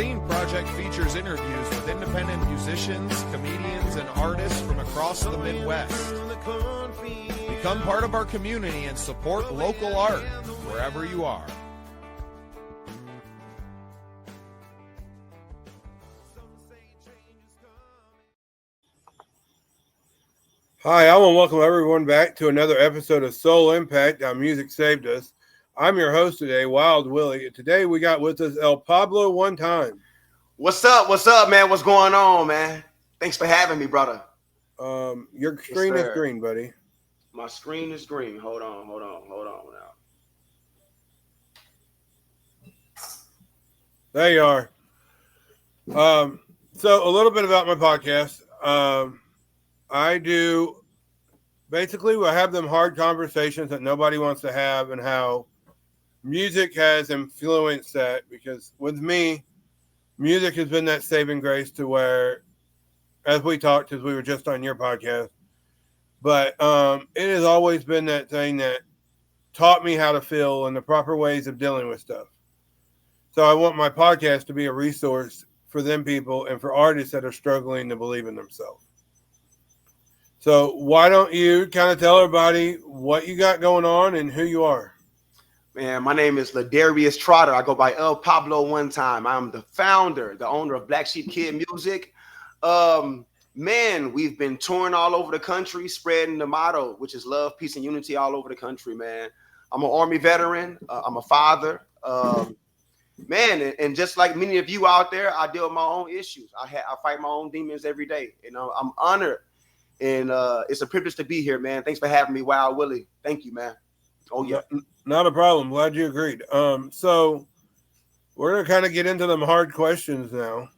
Scene Project features interviews with independent musicians, comedians, and artists from across the Midwest. Become part of our community and support local art wherever you are. Hi, I want to welcome everyone back to another episode of Soul Impact, How Music Saved Us. I'm your host today, Wild Willie. Today we got with us El Pablo one time. What's up, man? What's going on, man? Thanks for having me, brother. Your screen is green, buddy. My screen is green. Hold on now. There you are. So a little bit about my podcast. I have them hard conversations that nobody wants to have, and how music has influenced that, because with me, music has been that saving grace to where, as we talked, as we were just on your podcast, but it has always been that thing that taught me how to feel and the proper ways of dealing with stuff. So I want my podcast to be a resource for them people and for artists that are struggling to believe in themselves. So why don't you kind of tell everybody what you got going on and who you are? Man, my name is Ladarius Trotter. I go by El Pablo one time. I'm the founder, the owner of Black Sheep Kid Music. Man, we've been touring all over the country, spreading the motto, which is love, peace, and unity all over the country, man. I'm an Army veteran. I'm a father. Man, and just like many of you out there, I deal with my own issues. I fight my own demons every day. You know, I'm honored. And it's a privilege to be here, man. Thanks for having me, Wild Willie. Thank you, man. Oh, yeah. Not a problem. Glad you agreed. So we're going to kind of get into them hard questions now.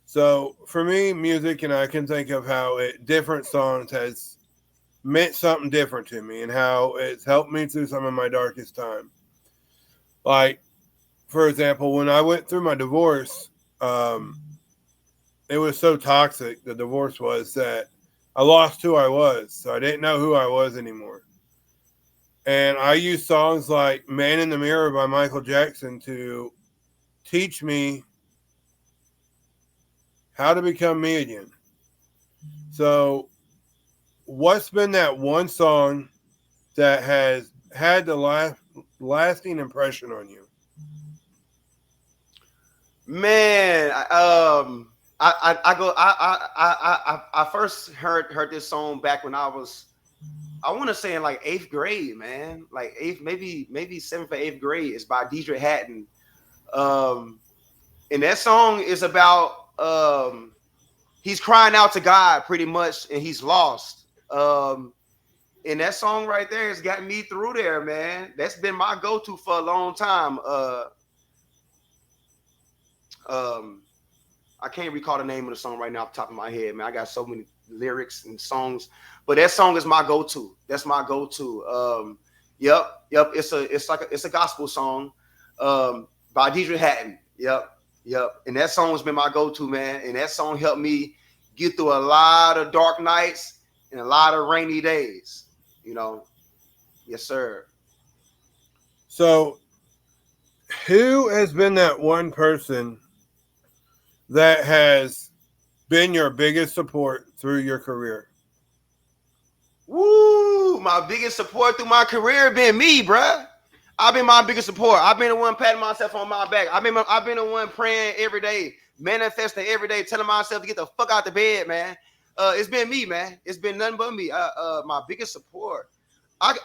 So for me, music, and I can think of how different songs has meant something different to me and how it's helped me through some of my darkest time. Like, for example, when I went through my divorce, it was so toxic, the divorce was, that I lost who I was. So I didn't know who I was anymore. And I used songs like Man in the Mirror by Michael Jackson to teach me how to become me again. So what's been that one song that has had the lasting impression on you? Man, I first heard this song back when I want to say in like 8th grade, man, like maybe 7th or 8th grade. It's by Deidre Hatton, and that song is about he's crying out to God pretty much, and he's lost. And that song right there has gotten me through there, man. That's been my go-to for a long time. I can't recall the name of the song right now off the top of my head, man. I got so many lyrics and songs, but that song is my go-to. That's my go-to. Yep. It's a gospel song by Deidre Hatton. Yep. And that song has been my go-to, man. And that song helped me get through a lot of dark nights and a lot of rainy days. You know. Yes, sir. So, who has been that one person that has been your biggest support through your career? Woo! My biggest support through my career been me, bruh. I've been my biggest support. I've been the one patting myself on my back. I've been the one praying every day, manifesting every day, telling myself to get the fuck out the bed, man. It's been me, man. It's been nothing but me. My biggest support. I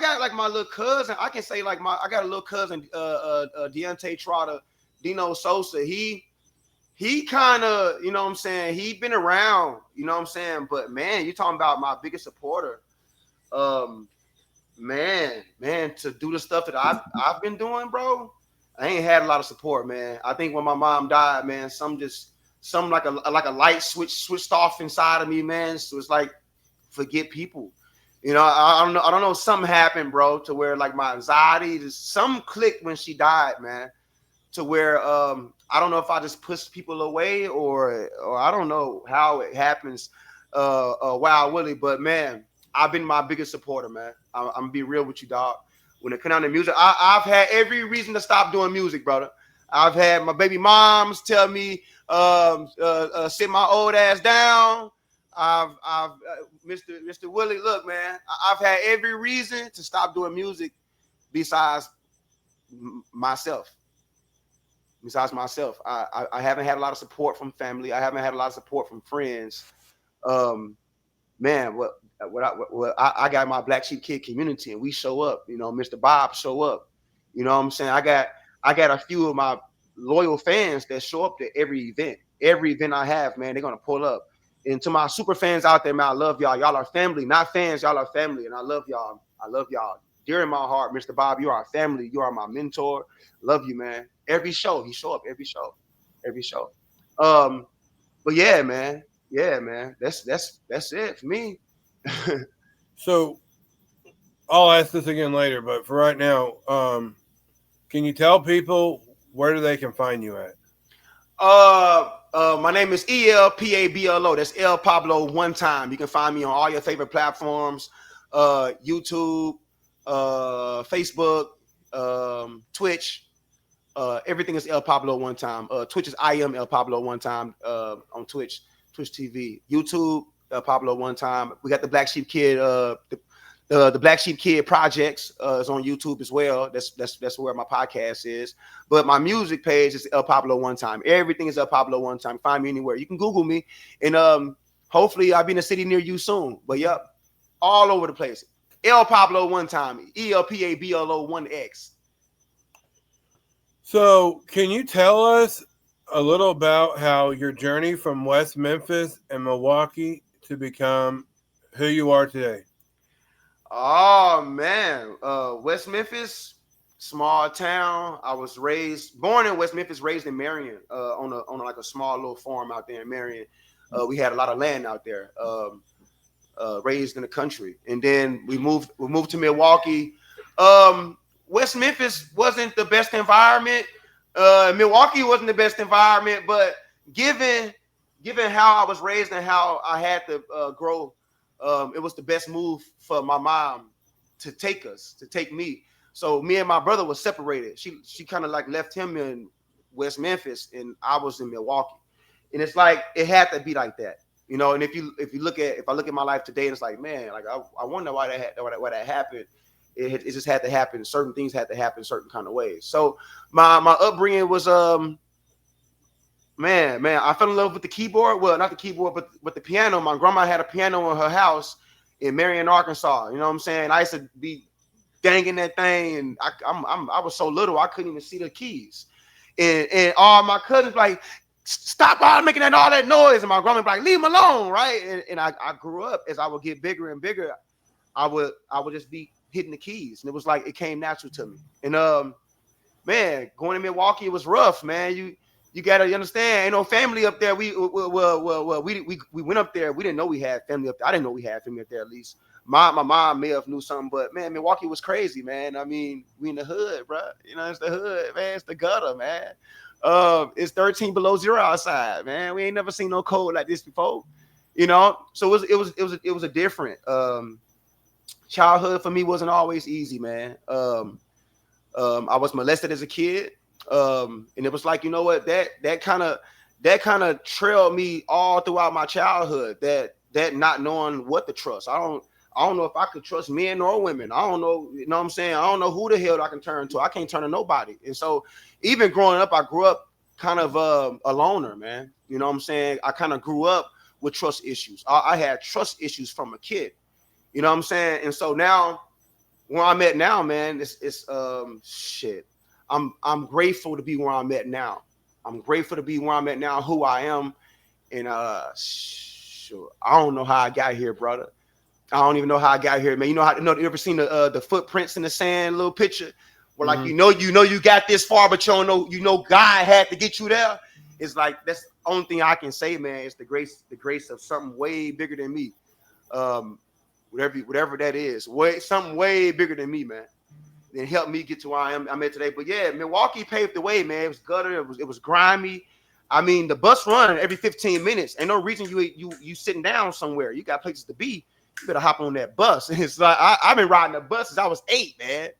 got like my little cousin. I can say like I got a little cousin, Deontay Trotter, Dino Sosa. He kind of, you know what I'm saying, he been around, you know what I'm saying, but man, you're talking about my biggest supporter. Man, to do the stuff that I've been doing, bro, I ain't had a lot of support, man. I think when my mom died, man, some like a light switched off inside of me, man. So it's like, forget people. You know, I don't know. Something happened, bro, to where like my anxiety, some clicked when she died, man. To where I don't know if I just pushed people away or I don't know how it happens, Wild Willie. But man, I've been my biggest supporter, man. I'm gonna be real with you, dog. When it comes down to music, I've had every reason to stop doing music, brother. I've had my baby moms tell me, sit my old ass down. Mr. Willie, look, man, I've had every reason to stop doing music besides myself. Besides myself, I haven't had a lot of support from family. I haven't had a lot of support from friends. Man, I got my Black Sheep Kid community, and we show up. You know, Mr. Bob show up. You know what I'm saying? I got a few of my loyal fans that show up to every event. Every event I have, man, they're gonna pull up. And to my super fans out there, man, I love y'all. Y'all are family, not fans. Y'all are family, and I love y'all. I love y'all. Dear in my heart, Mr. Bob, you are our family. You are my mentor. Love you, man. Every show, he show up. Every show. But yeah, man. That's it for me. So I'll ask this again later, but for right now, can you tell people where they can find you at? My name is ELPABLO. That's El Pablo one time. You can find me on all your favorite platforms, YouTube, Facebook, Twitch. Everything is El Pablo one time. Twitch is I am El Pablo one time on Twitch TV. YouTube, El Pablo one time. We got the Black Sheep Kid, the Black Sheep Kid projects is on YouTube as well. That's where my podcast is. But my music page is El Pablo one time. Everything is El Pablo one time. Find me anywhere. You can Google me, and hopefully I'll be in a city near you soon. But yep, all over the place. El Pablo one time. ELPABLO 1X. So can you tell us a little about how your journey from West Memphis and Milwaukee to become who you are today? Oh man, West Memphis, small town. I was born in West Memphis, raised in Marion, on like a small little farm out there in Marion. We had a lot of land out there. Raised in the country, and then we moved to Milwaukee. West Memphis wasn't the best environment. Milwaukee wasn't the best environment, but given how I was raised and how I had to grow, it was the best move for my mom to take me. So me and my brother were separated. She kind of like left him in West Memphis, and I was in Milwaukee. And it's like it had to be like that, you know. And if I look at my life today, and it's like, man, like I wonder why that happened. It just had to happen. Certain things had to happen certain kind of ways. So my upbringing was man, I fell in love with the keyboard. Well, not the keyboard, but the piano. My grandma had a piano in her house in Marion, Arkansas. You know what I'm saying? I used to be danging that thing, and I was so little I couldn't even see the keys. And all my cousins like, stop all making all that noise, and my grandma like, leave them alone, right? And I grew up as I would get bigger and bigger. I would just be hitting the keys, and it was like it came natural to me. And man, going to Milwaukee, it was rough, man. You gotta understand, ain't no family up there. We went up there. We didn't know we had family up there. I didn't know we had family up there. At least my mom may have knew something, but man, Milwaukee was crazy, man. I mean, we in the hood, bro. You know, it's the hood, man. It's the gutter, man. It's 13 below zero outside, man. We ain't never seen no cold like this before, you know. So it was a different childhood for me. Wasn't always easy, man. I was molested as a kid. And it was like, you know what, that kind of trailed me all throughout my childhood, that not knowing what to trust. I don't know if I could trust men or women. I don't know, you know what I'm saying? I don't know who the hell I can turn to. I can't turn to nobody. And so even growing up, I grew up kind of a loner, man. You know what I'm saying? I kind of grew up with trust issues. I had trust issues from a kid. You know what I'm saying? And so now where I'm at now, man, it's shit. I'm grateful to be where I'm at now. I'm grateful to be where I'm at now, who I am. And sure, I don't know how I got here, brother. I don't even know how I got here, man. You ever seen the footprints in the sand little picture where like you got this far, but you don't know God had to get you there. It's like that's the only thing I can say, man. It's the grace of something way bigger than me. Whatever that is, something way bigger than me, man. And helped me get to where I'm at today. But yeah, Milwaukee paved the way, man. It was gutter. It was grimy. I mean, the bus run every 15 minutes. Ain't no reason you sitting down somewhere. You got places to be. you better hop on that bus. And it's like I've been riding the bus since I was 8, man.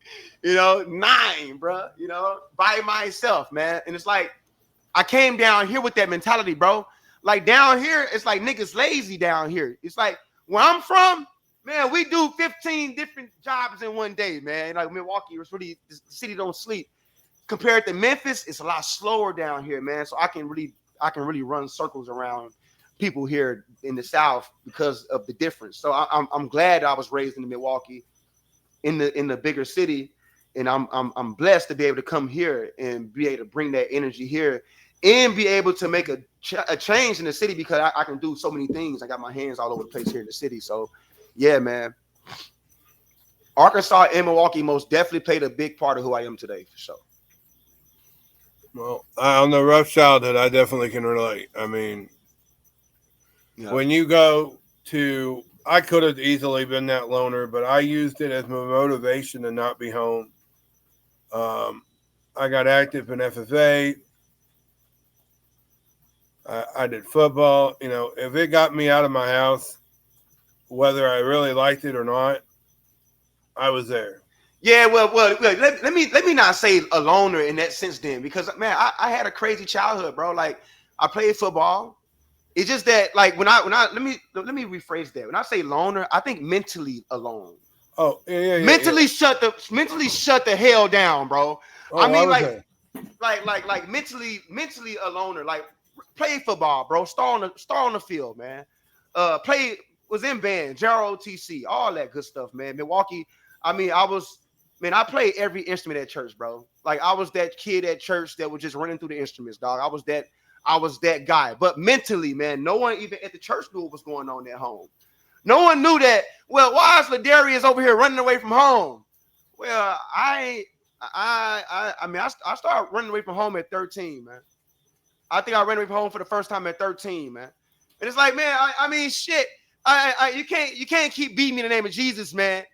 9, bro. By myself, man. And it's like I came down here with that mentality, bro. Like down here, it's like niggas lazy down here. It's like where I'm from, man, we do 15 different jobs in one day, man. Like Milwaukee, it's really the city don't sleep. Compared to Memphis, it's a lot slower down here, man. So I can really run circles around people here in the South because of the difference. So I'm glad I was raised in Milwaukee, in the bigger city, and I'm blessed to be able to come here and be able to bring that energy here and be able to make a change in the city because I can do so many things. I got my hands all over the place here in the city. So, yeah, man. Arkansas and Milwaukee most definitely played a big part of who I am today, for sure. Well, on the rough childhood, I definitely can relate. I mean, when you go to, I could have easily been that loner, but I used it as my motivation to not be home. I got active in FFA. I did football. If it got me out of my house, whether I really liked it or not, I was there. Yeah, well, let me not say a loner in that sense then, because man, I had a crazy childhood, bro. Like I played football. It's just that, like when I let me rephrase that. When I say loner, I think mentally alone. Oh, yeah. Mentally shut the hell down, bro. Oh, I mean, like mentally a loner. Like play football, bro. Star on the field, man. Was in band, JROTC, all that good stuff, man. Milwaukee. I mean, I played every instrument at church, bro. Like I was that kid at church that was just running through the instruments, dog. I was that guy. But mentally, man, no one even at the church knew what was going on at home. No one knew that. Well, why is Ladarius over here running away from home? Well, I started running away from home at 13, man. I think I ran away from home for the first time at 13, man. And it's like, man, I mean, shit. You can't keep beating me in the name of Jesus, man.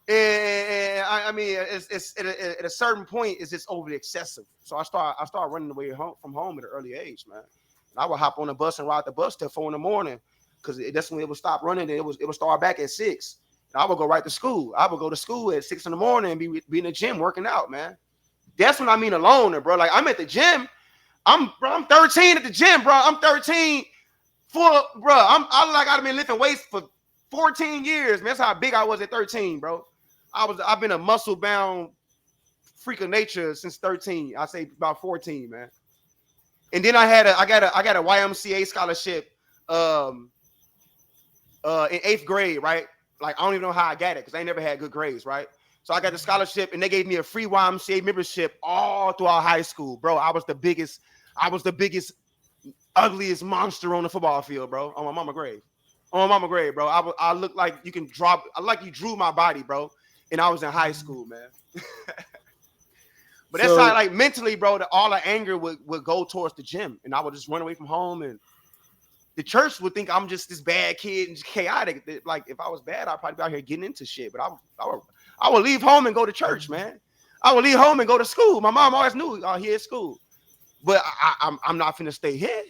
And I mean, it's at a certain point, it's just overly excessive. So I started running away from home at an early age, man. And I would hop on the bus and ride the bus till 4 a.m. because that's when it would stop running. And it would start back at 6. And I would go right to school. I would go to school at 6 a.m. and be in the gym working out, man. That's what I mean alone, bro. Like I'm at the gym. I'm 13 at the gym, bro. I'm 13 I've been lifting weights for 14 years, man. That's how big I was at 13, bro. I've been a muscle bound freak of nature since 13. I say about 14, man. And then I got a YMCA scholarship in 8th grade, right? Like I don't even know how I got it because I ain't never had good grades, right? So I got the scholarship and they gave me a free YMCA membership all throughout high school, bro. I was the biggest, ugliest monster on the football field, bro. On my mama grave, bro. I look like you can drop. I like you drew my body, bro. And I was in high school, man. But that's how, like, mentally, bro, all the anger would go towards the gym. And I would just run away from home. And the church would think I'm just this bad kid and chaotic. Like, if I was bad, I'd probably be out here getting into shit. But I would leave home and go to church, man. I would leave home and go to school. My mom always knew, oh, he at school. But I'm not finna stay here.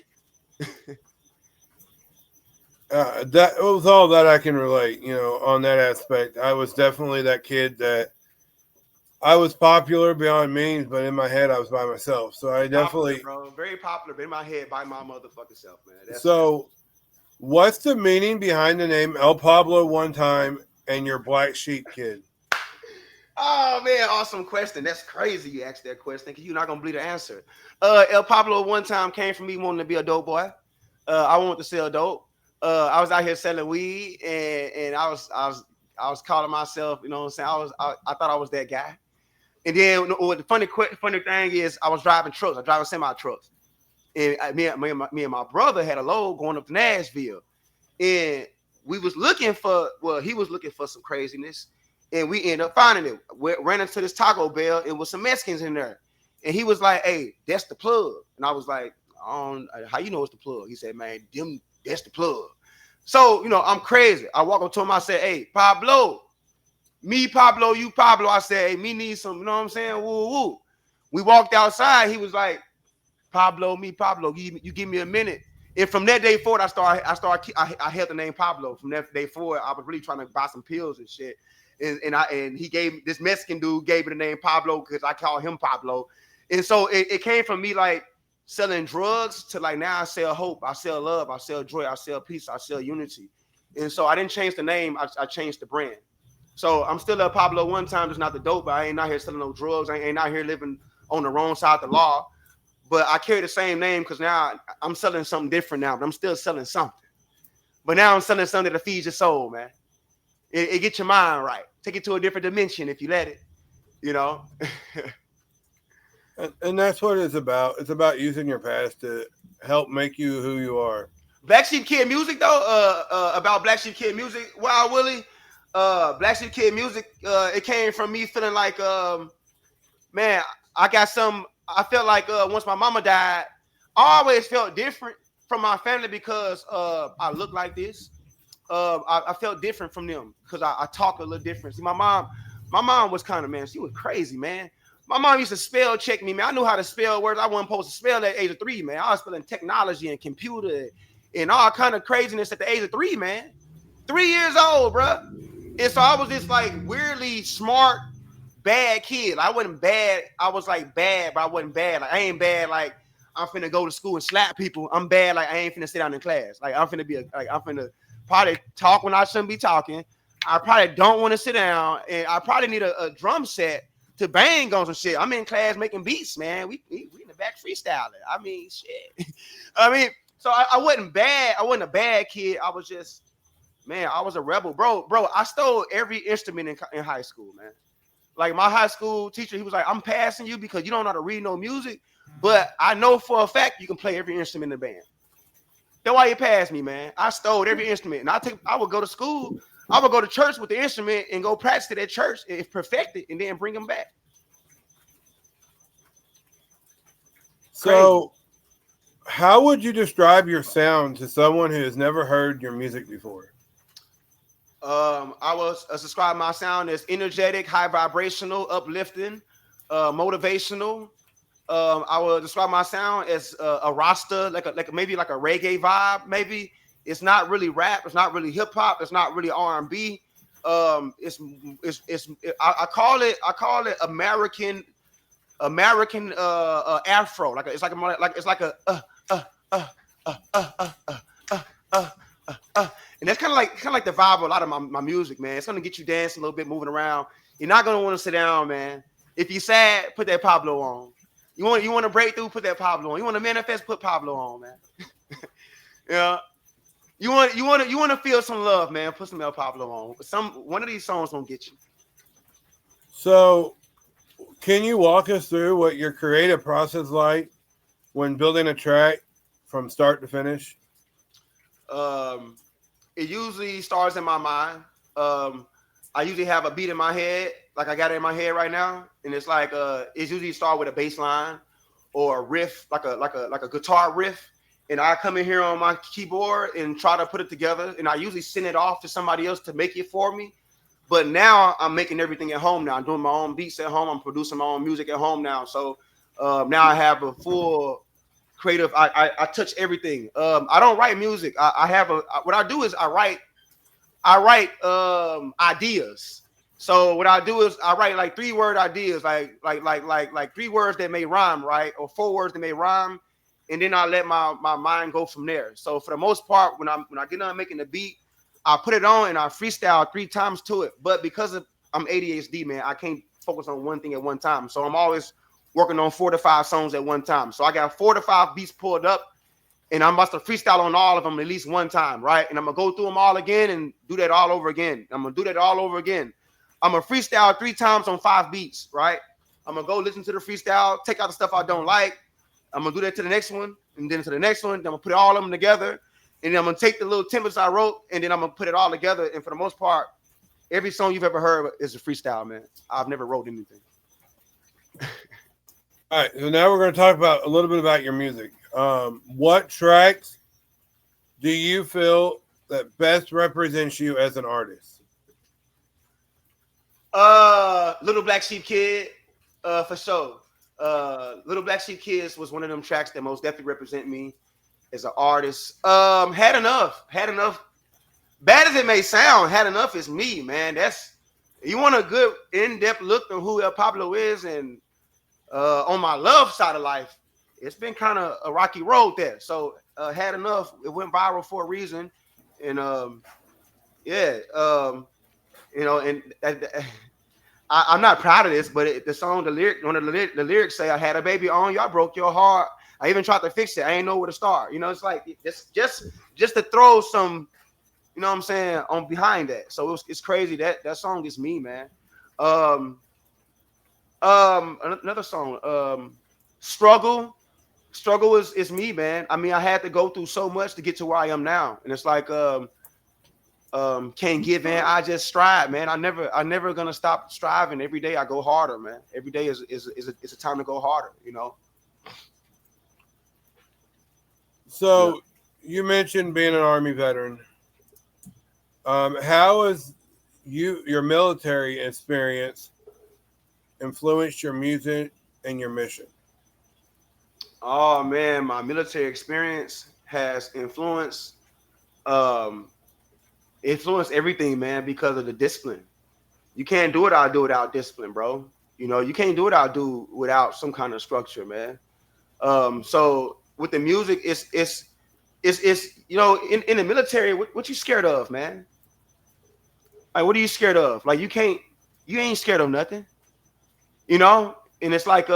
That was all that I can relate, on that aspect. I was definitely that kid that I was popular beyond means, but in my head I was by myself. So I definitely, popular, bro, very popular, but in my head by my motherfucking self, man. What's the meaning behind the name El Pablo one time and your black sheep kid? Oh man, awesome question. That's crazy you asked that question because you're not gonna believe the answer. El Pablo one time came from me wanting to be a dope boy. I wanted to sell dope. I was out here selling weed and I was calling myself, you know what I'm saying? I thought I was that guy. And then what the funny thing is I was driving trucks. I was driving semi trucks. And me and my brother had a load going up to Nashville. And he was looking for some craziness. And we ended up finding it. We ran into this Taco Bell. It was some Mexicans in there. And he was like, hey, that's the plug. And I was like, how you know it's the plug? He said, man, that's the plug. So, I'm crazy. I walk up to him. I said, hey, Pablo, me, Pablo, you, Pablo. I said, hey, me need some, you know what I'm saying? Woo, woo. We walked outside. He was like, Pablo, me, Pablo, you give me a minute. And from that day forward, I held the name Pablo. From that day forward, I was really trying to buy some pills and shit. And he gave this Mexican dude gave me the name Pablo because I call him Pablo. And so it came from me like selling drugs to like now I sell hope, I sell love, I sell joy, I sell peace, I sell unity. And so I didn't change the name, I changed the brand. So I'm still a Pablo one time, just not the dope, but I ain't out here selling no drugs. I ain't out here living on the wrong side of the law. But I carry the same name because now I'm selling something different now, but I'm still selling something. But now I'm selling something that feeds your soul, man. It gets your mind right. Take it to a different dimension if you let it, you know. And that's what it's about. It's about using your past to help make you who you are. Black Sheep Kid music, though, about Black Sheep Kid music, Wild Willie, Black Sheep Kid music, it came from me feeling like, man, I felt like once my mama died, I always felt different from my family because I look like this. I felt different from them because I talk a little different. See, my mom was kind of, man, she was crazy, man. My mom used to spell check me, man. I knew how to spell words I wasn't supposed to spell at the age of 3, man. I was spelling technology and computer and all kind of craziness at the age of 3, man. 3 years old, bro. And so I was this like weirdly smart, bad kid. I wasn't bad. I was like bad, but I wasn't bad. Like I ain't bad. Like I'm finna go to school and slap people. I'm bad. Like I ain't finna sit down in class. Like I'm finna probably talk when I shouldn't be talking. I probably don't want to sit down, and I probably need a drum set to bang on some shit. I'm in class making beats, man. We in the back freestyling. I mean, shit. I mean, so I wasn't bad. I wasn't a bad kid. I was just, man, I was a rebel, bro. I stole every instrument in high school, man. Like my high school teacher, he was like, I'm passing you because you don't know how to read no music, but I know for a fact you can play every instrument in the band. That's why you passed me, man. I stole every instrument, and I would go to school. I would go to church with the instrument and go practice it at church and perfect it, and then bring them back. So, how would you describe your sound to someone who has never heard your music before? I was describe my sound as energetic, high vibrational, uplifting, motivational. I would describe my sound as a Rasta, maybe like a reggae vibe. Maybe it's not really rap, it's not really hip hop, it's not really R&B. I call it American Afro. And that's kind of like the vibe of a lot of my music, man. It's gonna get you dancing a little bit, moving around. You're not gonna want to sit down, man. If you're sad, put that Pablo on. You want to break through, put that Pablo on. You want to manifest, put Pablo on, man. Yeah. You want to feel some love, man. Put some El Pablo on. One of these songs gonna get you. So, can you walk us through what your creative process is like when building a track from start to finish? It usually starts in my mind. I usually have a beat in my head, like I got it in my head right now, and it's like it usually start with a bass line or a riff, like a guitar riff, and I come in here on my keyboard and try to put it together, and I usually send it off to somebody else to make it for me. But now I'm making everything at home now. I'm doing my own beats at home. I'm producing my own music at home now. So now I have a full creative. I touch everything. I don't write music. What I do is I write ideas. So what I do is I write like 3-word ideas, like 3 words that may rhyme, right? Or 4 words that may rhyme. And then I let my mind go from there. So for the most part, when I get done making the beat, I put it on and I freestyle 3 times to it. But because I'm ADHD, man, I can't focus on one thing at one time. So I'm always working on 4 to 5 songs at one time. So I got 4 to 5 beats pulled up, and I'm about to freestyle on all of them at least one time, right? And I'm gonna go through them all again and do that all over again. I'm gonna do that all over again. I'm gonna freestyle 3 times on 5 beats, right? I'm gonna go listen to the freestyle, take out the stuff I don't like. I'm gonna do that to the next one, and then to the next one. Then I'm gonna put all of them together, and then I'm gonna take the little templates I wrote, and then I'm gonna put it all together. And for the most part, every song you've ever heard is a freestyle, man. I've never wrote anything. All right, so now we're going to talk about a little bit about your music. What tracks do you feel that best represents you as an artist? Little Black Sheep Kid, for sure. Little Black Sheep Kids was one of them tracks that most definitely represent me. as an artist. Had enough. Bad as it may sound, had enough is me, man. That's you want a good in-depth look at who El Pablo is, and on my love side of life, it's been kind of a rocky road there. So had enough. It went viral for a reason, and yeah, and I'm not proud of this, but the song, the lyrics say, "I had a baby on you, I broke your heart. I even tried to fix it. I ain't know where to start." It's like just to throw some, you know what I'm saying, on behind that. So it's crazy that song is me, man. Another song, Struggle is me, man. I mean, I had to go through so much to get to where I am now, and it's like can't give in. I just strive, man. I never gonna stop striving. Every day I go harder, man. Every day is a time to go harder, So you mentioned being an Army veteran. How has your military experience influenced your music and your mission? Oh man, my military experience has influenced everything, man, because of the discipline. You can't do what I do without discipline, bro. You can't do what I do without some kind of structure, man. So with the music, it's in the military, what you scared of, man? Like, what are you scared of? Like, you ain't scared of nothing, and it's like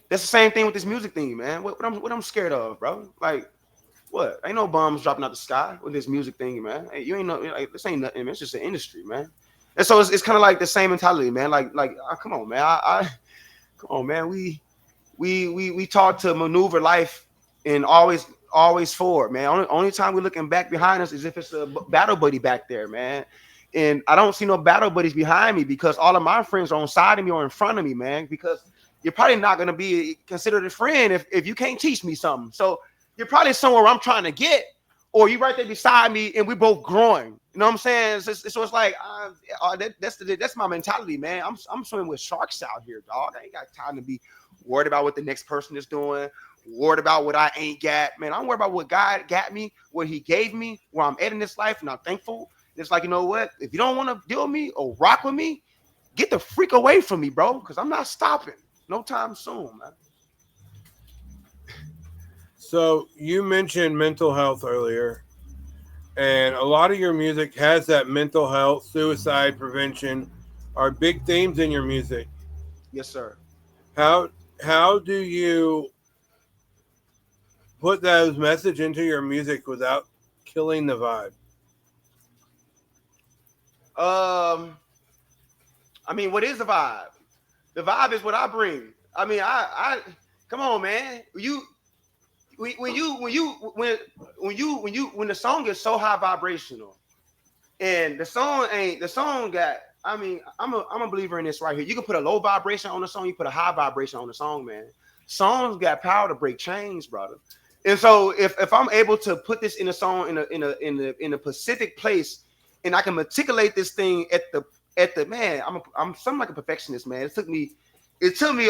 that's the same thing with this music thing, man. What I'm scared of, bro? Like, what? Ain't no bombs dropping out the sky with this music thing, man. Hey, you ain't know, like, this ain't nothing, man. It's just an industry, man. And so it's kind of like the same mentality, man. Like, come on, man. Come on, man. We taught to maneuver life and always forward, man. Only time we're looking back behind us is if it's a battle buddy back there, man. And I don't see no battle buddies behind me because all of my friends are on side of me or in front of me, man. Because you're probably not gonna be considered a friend if you can't teach me something. So you're probably somewhere I'm trying to get, or you right there beside me and we're both growing. You know what I'm saying? So it's like that's my mentality, man. I'm swimming with sharks out here, dog. I ain't got time to be worried about what the next person is doing, worried about what I ain't got. Man, I'm worried about what God got me, what he gave me, where I'm at in this life, and I'm thankful. And it's like, you know what? If you don't want to deal with me or rock with me, get the freak away from me, bro, because I'm not stopping no time soon, man. So you mentioned mental health earlier, and a lot of your music has that mental health, suicide prevention are big themes in your music. Yes, sir. How do you put those message into your music without killing the vibe? I mean, what is the vibe? The vibe is what I bring. I mean, I come on, man. When the song is so high vibrational, and the song got. I mean, I'm a believer in this right here. You can put a low vibration on the song, you put a high vibration on the song, man. Songs got power to break chains, brother. And so if I'm able to put this in a song in a specific place, and I can articulate this thing at the man, I'm something like a perfectionist, man. It took me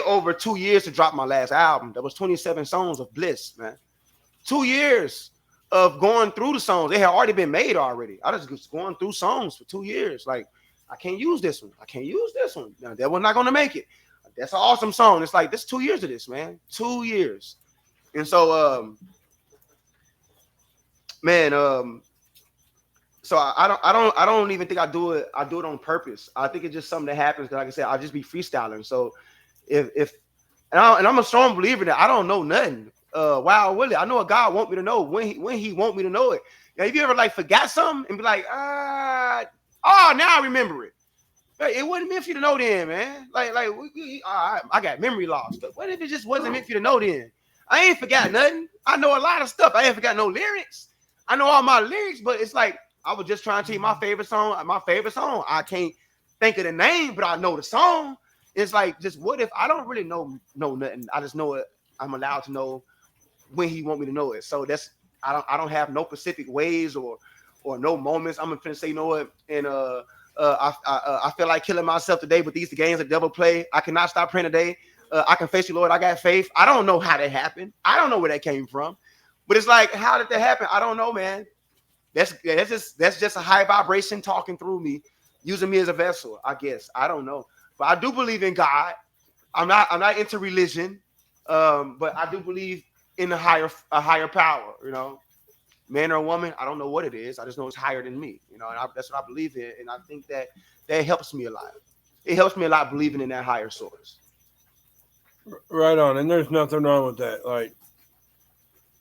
over 2 years to drop my last album. That was 27 songs of bliss, man. 2 years of going through the songs. They had already been made already. I was going through songs for 2 years. Like, I can't use this one. I can't use this one. No, that one's not going to make it. That's an awesome song. It's like, this 2 years of this, man. 2 years. And so, man, so I don't even think I do it on purpose. I think it's just something that happens. Like I said, I'll just be freestyling. So if I'm a strong believer that I don't know nothing. Wow, Willie, I know what God want me to know when he want me to know it. Now, if you ever like forgot something and be like, now I remember it. It wasn't meant for you to know then, man. I got memory loss. What if it just wasn't meant for you to know then? I ain't forgot nothing. I know a lot of stuff. I ain't forgot no lyrics. I know all my lyrics, but it's like I was just trying to tell you my favorite song. I can't think of the name, but I know the song. It's like, just what if I don't really know nothing? I just know it. I'm allowed to know when he want me to know it. So that's I don't have no specific ways or no moments. I'm gonna say, you know what? And I feel like killing myself today, but these are the games the devil play. I cannot stop praying today. I confess you, Lord, I got faith. I don't know how that happened. I don't know where that came from. But it's like, how did that happen? I don't know, man. That's just a high vibration talking through me, using me as a vessel, I guess. I don't know. But I do believe in God. I'm not into religion. But I do believe in a higher power, you know. Man or woman, I don't know what it is. I just know it's higher than me, you know, and that's what I believe in. And I think that helps me a lot. It helps me a lot believing in that higher source. Right on. And there's nothing wrong with that. Like,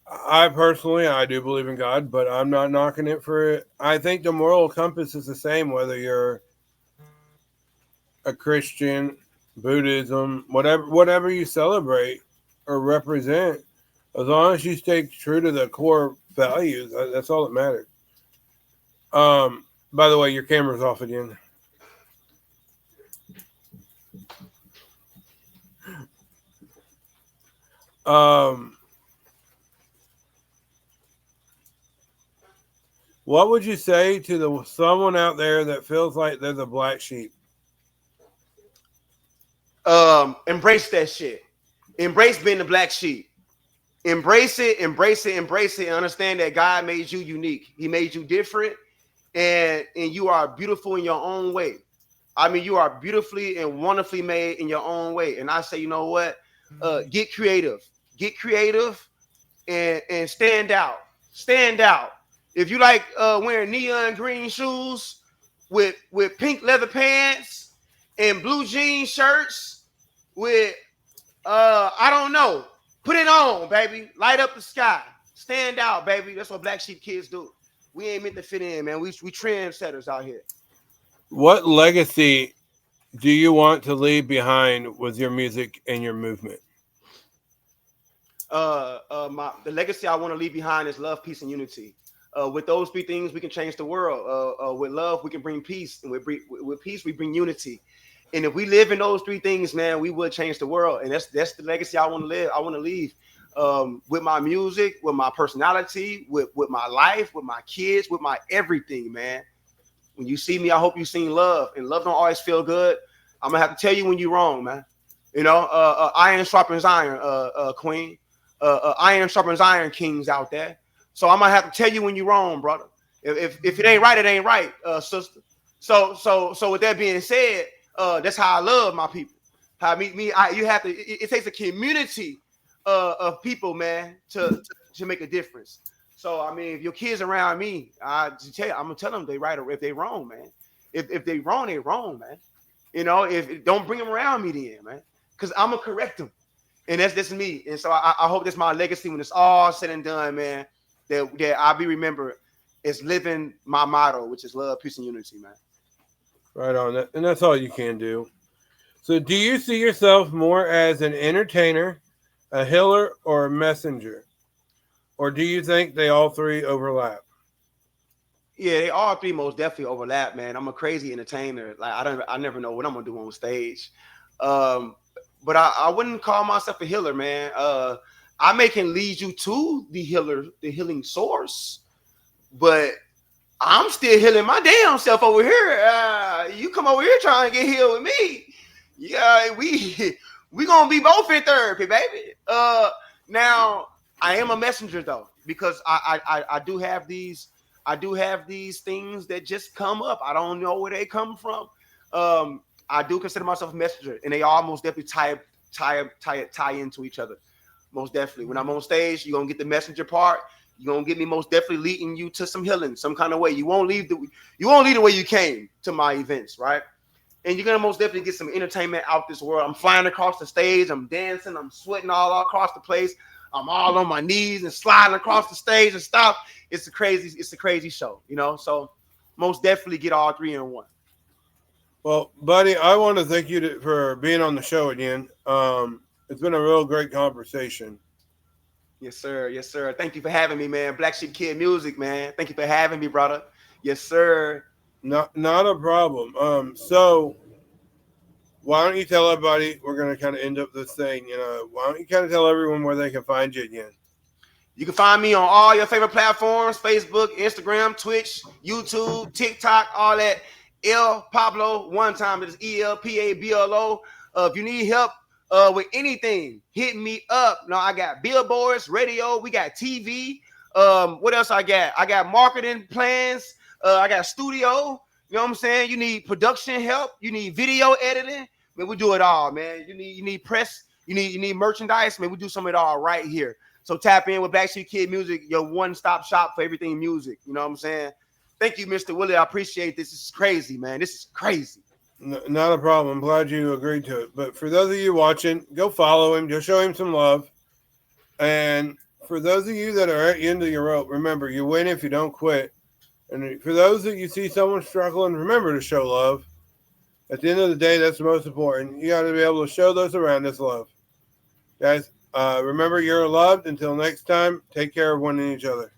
I personally, I do believe in God, but I'm not knocking it for it. I think the moral compass is the same, whether you're a Christian, Buddhism, whatever you celebrate or represent, as long as you stay true to the core values, that's all that matters. By the way, your camera's off again. What would you say to someone out there that feels like they're the black sheep? Embrace that shit. Embrace being the black sheep. Embrace it, embrace it, embrace it, and understand that God made you unique. He made you different, and you are beautiful in your own way. I mean, you are beautifully and wonderfully made in your own way. And I say, you know what? Get creative. Get creative and stand out. Stand out. If you like wearing neon green shoes with pink leather pants and blue jean shirts with I don't know. Put it on, baby. Light up the sky. Stand out, baby. That's what black sheep kids do. We ain't meant to fit in, man. We trendsetters out here. What legacy do you want to leave behind with your music and your movement? The legacy I want to leave behind is love, peace, and unity. With those three things, we can change the world. With love, we can bring peace, and with peace, we bring unity. And if we live in those three things, man, we will change the world. And that's the legacy I want to live. I want to leave with my music, with my personality, with my life, with my kids, with my everything, man. When you see me, I hope you seen love. And love don't always feel good. I'm gonna have to tell you when you're wrong, man. You know, iron sharpens iron, queen. Iron sharpens iron, kings out there. So I'm gonna have to tell you when you're wrong, brother. If it ain't right, it ain't right, sister. So with that being said, that's how I love my people. How I meet me, you have to. It takes a community of people, man, to make a difference. So I mean, if your kids around me, I'm gonna tell them they right or if they wrong, man. If they wrong, they wrong, man. You know, if don't bring them around me then, man, because I'm gonna correct them, and that's me. And so I hope that's my legacy when it's all said and done, man. That I'll be remembered as living my motto, which is love, peace, and unity, man. Right on that, and that's all you can do. So, do you see yourself more as an entertainer, a healer, or a messenger, or do you think they all three overlap? Yeah, they all three most definitely overlap, man. I'm a crazy entertainer. Like I never know what I'm gonna do on stage. But I wouldn't call myself a healer, man. I can lead you to the healing source, but I'm still healing my damn self over here. You come over here trying to get healed with me. Yeah, we gonna be both in therapy, baby. Now I am a messenger though, because I do have these things that just come up. I don't know where they come from. I do consider myself a messenger, and they almost definitely tie into each other. Most definitely. When I'm on stage, you're gonna get the messenger part. You're gonna get me most definitely leading you to some healing, some kind of way. You won't leave the way you came to my events, right? And you're gonna most definitely get some entertainment out this world. I'm flying across the stage, I'm dancing, I'm sweating all across the place. I'm all on my knees and sliding across the stage and stuff. It's a crazy show, you know. So most definitely get all three in one. Well, buddy, I want to thank you for being on the show again. It's been a real great conversation. Yes, sir. Yes, sir. Thank you for having me, man. Black Sheep Kid Music, man. Thank you for having me, brother. Yes, sir. Not a problem. So why don't you tell everybody, we're going to kind of end up this thing, you know, why don't you kind of tell everyone where they can find you again? You can find me on all your favorite platforms, Facebook, Instagram, Twitch, YouTube, TikTok, all that. El Pablo, one time, it is ELPABLO. If you need help with anything, hit me up. No, I got billboards, radio, we got TV. What else I got? I got marketing plans. I got studio. You know what I'm saying? You need production help. You need video editing. Man, we do it all, man. You need press. You need merchandise. Man, we do some of it all right here. So tap in with Backstreet Kid Music, your one-stop shop for everything music. You know what I'm saying? Thank you, Mr. Willie. I appreciate this. This is crazy, man. This is crazy. Not a problem. I'm glad you agreed to it. But for those of you watching, go follow him. Just show him some love. And for those of you that are at the end of your rope, remember, you win if you don't quit. And for those that you see someone struggling, remember to show love. At the end of the day, that's the most important. You got to be able to show those around us love. Guys, remember, you're loved. Until next time, take care of one and each other.